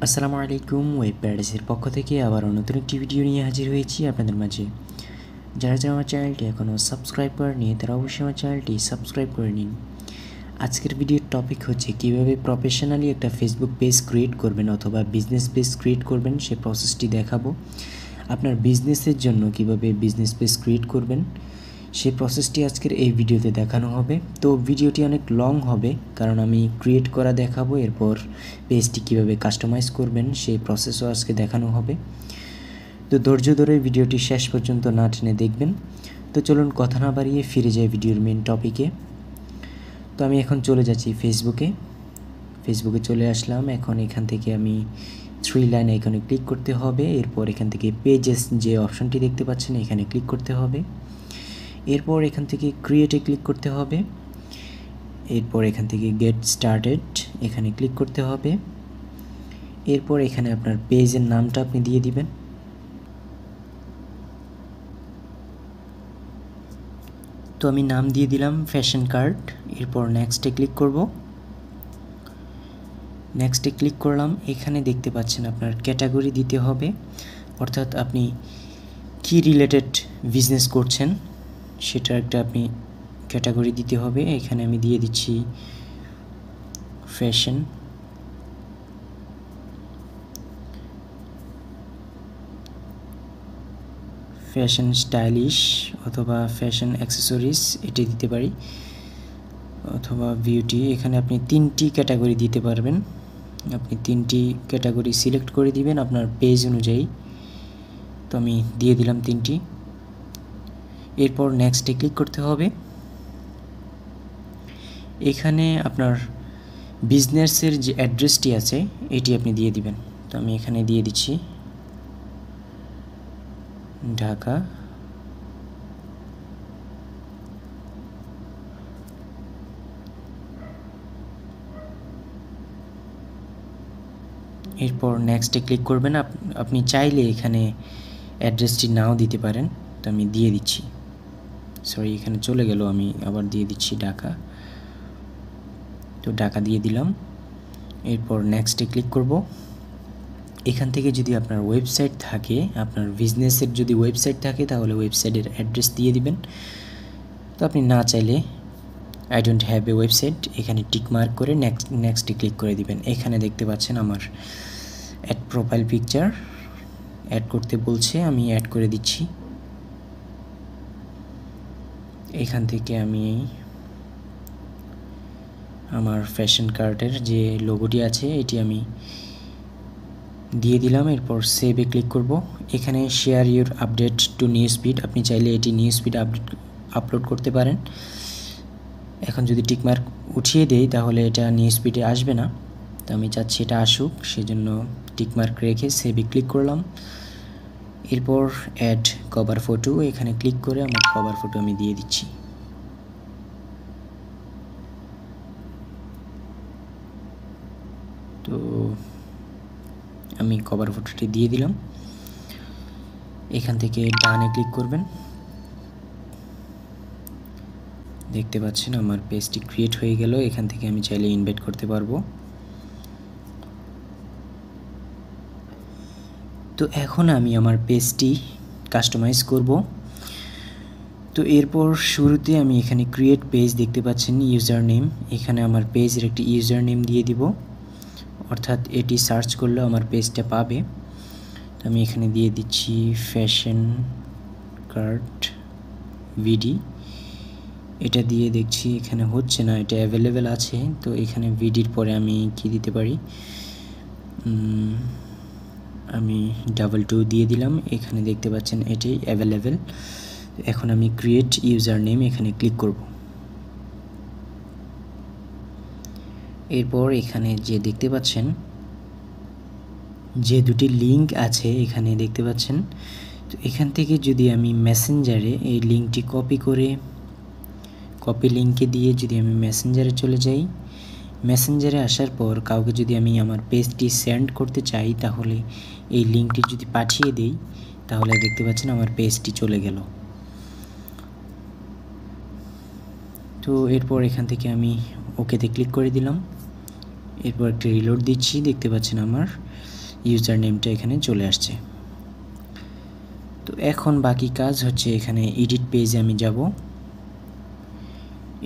আসসালামু আলাইকুম। ওয়েব প্যারাডাইসের পক্ষ থেকে আবার নতুন একটি ভিডিও নিয়ে হাজির হয়েছি আপনাদের মাঝে। যারা আমার চ্যানেলটি এখনও সাবস্ক্রাইব করেনি তারা অবশ্যই আমার চ্যানেলটি সাবস্ক্রাইব করে নিন। আজকের ভিডিওর টপিক হচ্ছে কিভাবে প্রফেশনালি একটা ফেসবুক পেজ ক্রিয়েট করবেন অথবা বিজনেস পেজ ক্রিয়েট করবেন, সেই প্রসেসটি দেখাবো। আপনার বিজনেসের জন্য কিভাবে বিজনেস পেজ ক্রিয়েট করবেন সেই প্রসেসটি আজকের এই ভিডিওতে দেখানো হবে। তো ভিডিওটি অনেক লং হবে কারণ আমি ক্রিয়েট করা দেখাবো, এরপর পেজটি কিভাবে কাস্টমাইজ করবেন সেই প্রসেসও আজকে দেখানো হবে। তো ধৈর্য ধরে ভিডিওটি শেষ পর্যন্ত না টেনে দেখবেন। তো চলুন কথা না বাড়িয়ে ফিরে যাই ভিডিওর মেন টপিকে। তো আমি এখন চলে যাচ্ছি ফেসবুকে চলে আসলাম। এখন এখান থেকে আমি 3 লাইন আইকনে ক্লিক করতে হবে। এরপর এখান থেকে পেজেস যে অপশনটি দেখতে পাচ্ছেন এখানে ক্লিক করতে হবে। এরপর এখান থেকে ক্রিয়েটে ক্লিক করতে হবে। এরপর এখান থেকে গেট স্টার্টেড এখানে ক্লিক করতে হবে। এরপর এখানে আপনার পেজের নামটা আপনি দিয়ে দিবেন। তো আমি নাম দিয়ে দিলাম ফ্যাশন কার্ট। এরপর নেক্সটে ক্লিক করব। নেক্সটে ক্লিক করলাম। এখানে দেখতে পাচ্ছেন আপনার ক্যাটাগরি দিতে হবে, অর্থাৎ আপনি কি রিলেটেড বিজনেস করছেন সেটা একটা আপনি ক্যাটাগরি দিতে হবে। এখানে আমি দিয়ে দিচ্ছি ফ্যাশন স্টাইলিশ অথবা ফ্যাশন অ্যাক্সেসরিজ এটা দিতে পারি, অথবা বিউটি। এখানে আপনি 3টি ক্যাটাগরি দিতে পারবেন। আপনি 3টি ক্যাটাগরি সিলেক্ট করে দিবেন আপনার পেজ অনুযায়ী। তো আমি দিয়ে দিলাম 3টি। এরপর নেক্সটে ক্লিক করতে হবে। এখানে আপনার বিজনেসের যে অ্যাড্রেসটি আছে এটি আপনি দিয়ে দিবেন। তো আমি এখানে দিয়ে দিচ্ছি ঢাকা। এরপর নেক্সটে ক্লিক করবেন। আপনি চাইলে এখানে অ্যাড্রেসটি নাও দিতে পারেন। তো আমি দিয়ে দিচ্ছি, সরি এখানে চলে গেল, আমি আবার দিয়ে দিচ্ছি ঢাকা। তো ঢাকা দিয়ে দিলাম। এরপর নেক্সটে ক্লিক করব। এখান থেকে যদি আপনার ওয়েবসাইট থাকে, আপনার বিজনেসের যদি ওয়েবসাইট থাকে তাহলে ওয়েবসাইটের অ্যাড্রেস দিয়ে দিবেন। তো আপনি না চাইলে I don't have a website এখানে টিক মার্ক করে নেক্সটে ক্লিক করে দিবেন। এখানে দেখতে পাচ্ছেন আমার অ্যাড প্রোফাইল পিকচার অ্যাড করতে বলছে, আমি অ্যাড করে দিচ্ছি। এখান থেকে আমি আমার ফ্যাশন কার্টের যে লোগোটি আছে এটি আমি দিয়ে দিলাম। এরপর সেভে ক্লিক করব। এখানে share your update to news feed, আপনি চাইলে এটি নিউজ ফিড আপলোড করতে পারেন। এখন যদি টিকমার্ক উঠিয়ে দেই তাহলে এটা নিউজ ফিডে আসবে না। তো আমি চাচ্ছি এটা আসুক, সেজন্য টিকমার্ক রেখে সেভে ক্লিক করলাম। এরপর অ্যাড কভার ফটো এখানে ক্লিক করে আমার কভার ফটো আমি দিয়ে দিচ্ছি। তো আমি কভার ফটোটি দিয়ে দিলাম। এখান থেকে ডানে ক্লিক করবেন। দেখতে পাচ্ছেন আমার পেজটি ক্রিয়েট হয়ে গেল। এখান থেকে আমি চাইলে ইনভাইট করতে পারবো। তো এখন আমি আমার পেজটি কাস্টমাইজ করব। তো এরপর শুরুতে আমি এখানে ক্রিয়েট পেজ দেখতে পাচ্ছেন ইউজার নেম, এখানে আমার পেজের একটি ইউজার নেম দিয়ে দিব, অর্থাৎ এটি সার্চ করলে আমার পেজটা পাবে। তো আমি এখানে দিয়ে দিচ্ছি ফ্যাশন কার্ট ভিডি। এটা দিয়ে দেখছি এখানে হচ্ছে না, এটা অ্যাভেলেবেল আছে। তো এখানে ভিডির পরে আমি কি দিতে পারি, আমি 2 দিয়ে দিলাম। এখানে দেখতে পাচ্ছেন এটি অ্যাভেলেবেল। এখন আমি ক্রিয়েট ইউজার নেম এখানে ক্লিক করব। এরপর এখানে যে দেখতে পাচ্ছেন যে 2টি লিঙ্ক আছে এখানে দেখতে পাচ্ছেন। তো এখান থেকে যদি আমি মেসেঞ্জারে এই লিঙ্কটি কপি লিঙ্কে দিয়ে যদি আমি মেসেঞ্জারে চলে যাই, মেসেঞ্জারে আসার পর কাউকে যদি আমি আমার পেজটি সেন্ড করতে চাই তাহলে এই লিঙ্কটি যদি পাঠিয়ে দেই তাহলে দেখতে পাচ্ছেন আমার পেজটি চলে গেল। তো এরপর এখান থেকে আমি ওকেতে ক্লিক করে দিলাম। এরপর একটা রিলোড দিচ্ছি, দেখতে পাচ্ছেন আমার ইউজার নেমটা এখানে চলে আসছে। তো এখন বাকি কাজ হচ্ছে এখানে এডিট পেজে আমি যাব,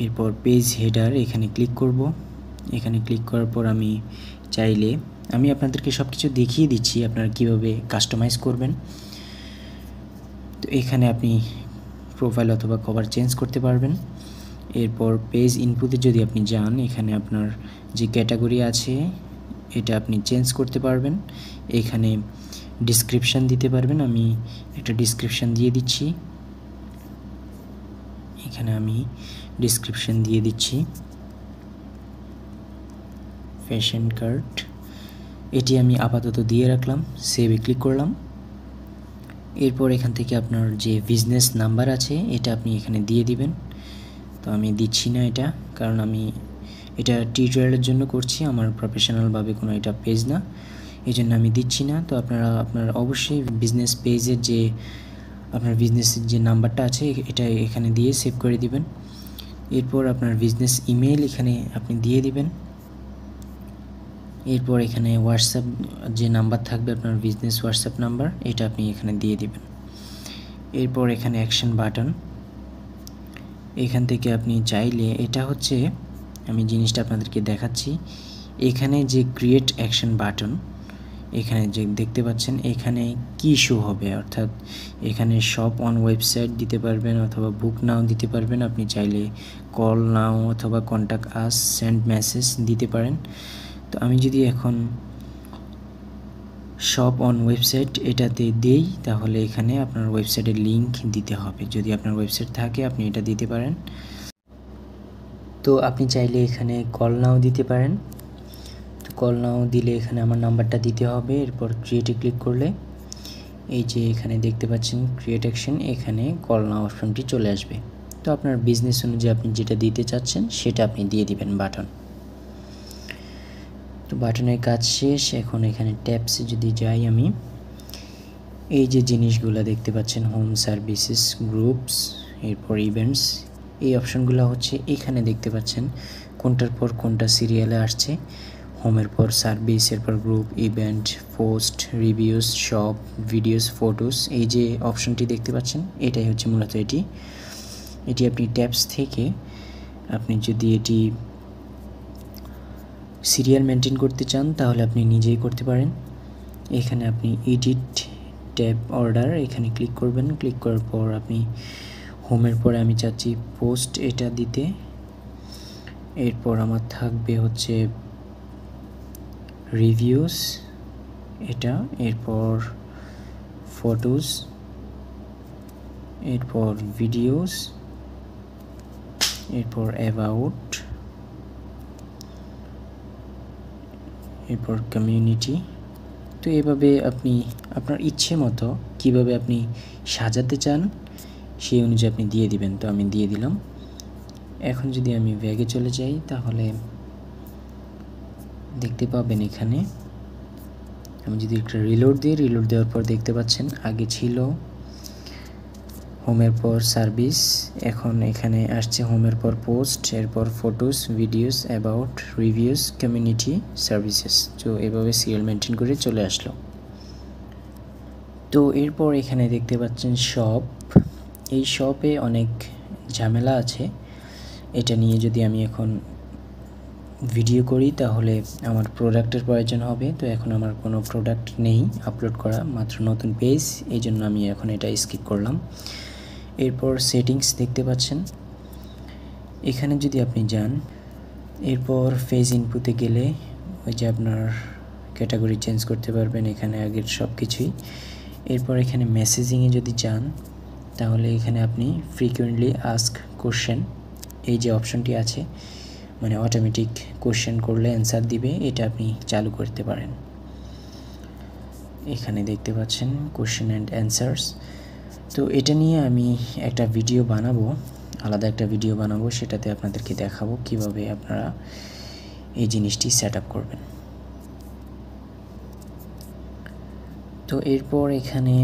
এরপর পেজ হেডার এখানে ক্লিক করব। এখানে ক্লিক করার পর আমি চাইলে আমি আপনাদেরকে সব কিছু দেখিয়ে দিচ্ছি আপনারা কিভাবে কাস্টমাইজ করবেন। তো এখানে আপনি প্রোফাইল অথবা কভার চেঞ্জ করতে পারবেন। এরপর পেজ ইনপুটে যদি আপনি যান, এখানে আপনার যে ক্যাটাগরি আছে এটা আপনি চেঞ্জ করতে পারবেন। এখানে ডেসক্রিপশন দিতে পারবেন। আমি একটা ডেসক্রিপশন দিয়ে দিচ্ছি। এখানে আমি ডেসক্রিপশন দিয়ে দিচ্ছি ফ্যাশন কার্ট, এটি আমি আপাতত দিয়ে রাখলাম। সেভে ক্লিক করলাম। এরপর এখান থেকে আপনার যে বিজনেস নাম্বার আছে এটা আপনি এখানে দিয়ে দিবেন। তো আমি দিচ্ছি না এটা, কারণ আমি এটা টিউটোরিয়ালের জন্য করছি, আমার প্রফেশনালভাবে কোনো এটা পেজ না, এই জন্য আমি দিচ্ছি না। তো আপনার অবশ্যই বিজনেস পেজের যে আপনার বিজনেসের যে নাম্বারটা আছে এটা এখানে দিয়ে সেভ করে দিবেন। এরপর আপনার বিজনেস ইমেল এখানে আপনি দিয়ে দিবেন। এরপর এখানে হোয়াটসঅ্যাপ যে নাম্বার থাকবে আপনার বিজনেস হোয়াটসঅ্যাপ নাম্বার, এটা আপনি এখানে দিয়ে দিবেন। এরপর এখানে অ্যাকশন বাটন, এখান থেকে আপনি চাইলে এটা হচ্ছে আমি জিনিসটা আপনাদেরকে দেখাচ্ছি। এখানে যে ক্রিয়েট অ্যাকশন বাটন এখানে যে দেখতে পাচ্ছেন এখানে কি শো হবে, অর্থাৎ এখানে শপ অন ওয়েবসাইট দিতে পারবেন অথবা বুক নাও দিতে পারবেন। আপনি চাইলে কল নাও অথবা কন্ট্যাক্ট আস, সেন্ড মেসেজ দিতে পারেন। তো আমি যদি এখন শপ অন ওয়েবসাইট এটাতে দেই, তাহলে এখানে আপনার ওয়েবসাইটের লিংক দিতে হবে। যদি আপনার ওয়েবসাইট থাকে আপনি এটা দিতে পারেন। তো আপনি চাইলে এখানে কল নাও দিতে পারেন। তো কল নাও দিলে এখানে আমার নাম্বারটা দিতে হবে। এরপর ক্রিয়েটে ক্লিক করলে এই যে এখানে দেখতে পাচ্ছেন ক্রিয়েট অ্যাকশন, এখানে কল নাও অপশনটি চলে আসবে। তো আপনার বিজনেস অনুযায়ী আপনি যেটা দিতে চাচ্ছেন সেটা আপনি দিয়ে দিবেন বাটন। তো বাটনের কাজ শেষ। এখন এখানে ট্যাবসে যদি যাই আমি, এই যে জিনিসগুলো দেখতে পাচ্ছেন হোম সার্ভিসেস, গ্রুপস, এরপর ইভেন্টস, এই অপশনগুলো হচ্ছে এখানে দেখতে পাচ্ছেন কোনটার পর কোনটা সিরিয়ালে আসছে। হোমের পর সার্ভিস, এরপর group, event, post, reviews, shop, videos, photos, এই যে অপশনটি দেখতে পাচ্ছেন এটাই হচ্ছে মূলত এটি আপনি ট্যাবস থেকে আপনি যদি এটি সিরিয়াল মেনটেন করতে চান তাহলে আপনি নিজেই করতে পারেন। এখানে আপনি এডিট ট্যাব অর্ডার এখানে ক্লিক করবেন। ক্লিক করার পর আপনি হোমের পরে আমি চাচ্ছি পোস্ট এটা দিতে। এরপর আমার থাকবে হচ্ছে রিভিউস এটা, এরপর ফটোস, এরপর ভিডিওস, এরপর অ্যাবাউট, এরপর কমিউনিটি। তো এভাবে আপনি আপনার ইচ্ছে মতো কীভাবে আপনি সাজাতে চান সেই অনুযায়ী আপনি দিয়ে দিবেন। তো আমি দিয়ে দিলাম। এখন যদি আমি ব্যাগে চলে যাই তাহলে দেখতে পাবেন এখানে আমি যদি একটা রিলোড দিই, রিলোড দেওয়ার পর দেখতে পাচ্ছেন আগে ছিল হোমের পর সার্ভিস, এখন এখানে আসছে হোমের পর পোস্ট, এরপর photos, videos, about, reviews, community, services. তো এভাবে সিরিয়াল মেনটেন করে চলে আসলো। তো এরপর এখানে দেখতে পাচ্ছেন শপ, এই শপে অনেক ঝামেলা আছে। এটা নিয়ে যদি আমি এখন ভিডিও করি তাহলে আমার প্রোডাক্টের প্রয়োজন হবে। তো এখন আমার কোনো প্রোডাক্ট নেই আপলোড করা, মাত্র নতুন পেজ, এই জন্য আমি এখন এটা স্কিপ করলাম। এরপর সেটিংস দেখতে পাচ্ছেন এখানে যদি আপনি যান, এরপর ফেজ ইনপুটে গেলে ওই যে আপনার ক্যাটাগরি চেঞ্জ করতে পারবেন এখানে আগের সব কিছুই। এরপর এখানে মেসেজিংয়ে যদি যান তাহলে এখানে আপনি ফ্রিকুয়েন্টলি আস্ক কোশ্চেন, এই যে অপশনটি আছে মানে অটোমেটিক কোশ্চেন করলে অ্যান্সার দিবে, এটা আপনি চালু করতে পারেন। এখানে দেখতে পাচ্ছেন কোশ্চেন অ্যান্ড অ্যান্সার্স। তো এটা নিয়ে আমি একটা ভিডিও বানাবো, আলাদা একটা ভিডিও বানাবো, সেটাতে আপনাদেরকে দেখাবো কিভাবে আপনারা এই জিনিসটি সেট আপ করবেন। তো এরপর এখানে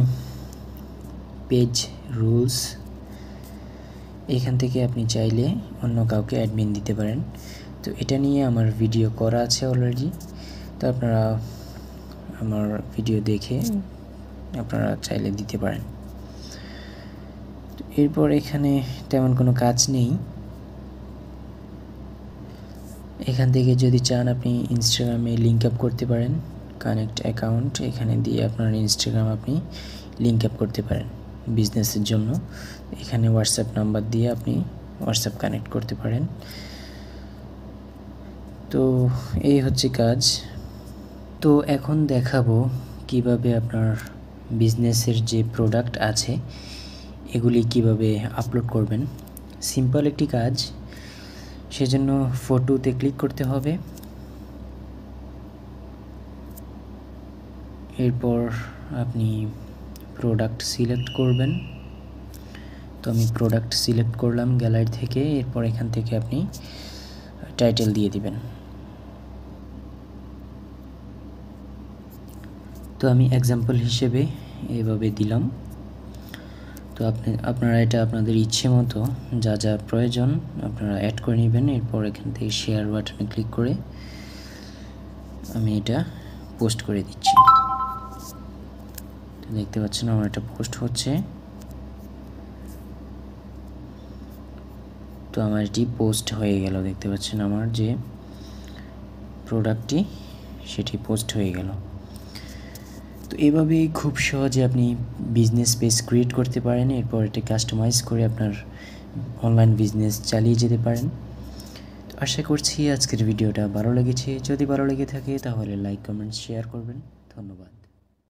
পেজ রুলস, এখান থেকে আপনি চাইলে অন্য কাউকে অ্যাডমিন দিতে পারেন। তো এটা নিয়ে আমার ভিডিও করা আছে অলরেডি, তো আপনারা আমার ভিডিও দেখে আপনারা চাইলে দিতে পারেন। এরপর এখানে তেমন কোনো কাজ নেই। এখান থেকে যদি চান আপনি ইনস্টাগ্রামে লিঙ্ক আপ করতে পারেন, কানেক্ট অ্যাকাউন্ট এখানে দিয়ে আপনার ইনস্টাগ্রাম আপনি লিঙ্ক আপ করতে পারেন বিজনেসের জন্য। এখানে হোয়াটসঅ্যাপ নাম্বার দিয়ে আপনি হোয়াটসঅ্যাপ কানেক্ট করতে পারেন। তো এই হচ্ছে কাজ। তো এখন দেখাবো কিভাবে আপনার বিজনেসের যে প্রোডাক্ট আছে এগুলি কিভাবে আপলোড করবেন। সিম্পল একটি কাজ, সেজন্য ফটোতে ক্লিক করতে হবে। এরপর আপনি প্রোডাক্ট সিলেক্ট করবেন। তো আমি প্রোডাক্ট সিলেক্ট করলাম গ্যালারি থেকে। এরপর এখান থেকে আপনি টাইটেল দিয়ে দিবেন। তো আমি এক্সাম্পল হিসেবে এভাবে দিলাম। তো আপনারা এটা আপনাদের ইচ্ছে মতো যা যা প্রয়োজন আপনারা অ্যাড করে নেবেন। এরপর এখান থেকে শেয়ার বাটনে ক্লিক করে আমি এটা পোস্ট করে দিচ্ছি। তো দেখতে পাচ্ছেন আমার এটা পোস্ট হচ্ছে। তো আমার এটি পোস্ট হয়ে গেল। দেখতে পাচ্ছেন আমার যে প্রোডাক্টটি সেটি পোস্ট হয়ে গেল। তো এভাবেই খুব সহজে আপনি বিজনেস পেজ ক্রিয়েট করতে পারেন। এরপর এটা কাস্টমাইজ করে আপনার অনলাইন বিজনেস চালিয়ে যেতে পারেন। তো আশা করছি আজকের ভিডিওটা ভালো লেগেছে। যদি ভালো লেগে থাকে তাহলে লাইক, কমেন্ট, শেয়ার করবেন। ধন্যবাদ।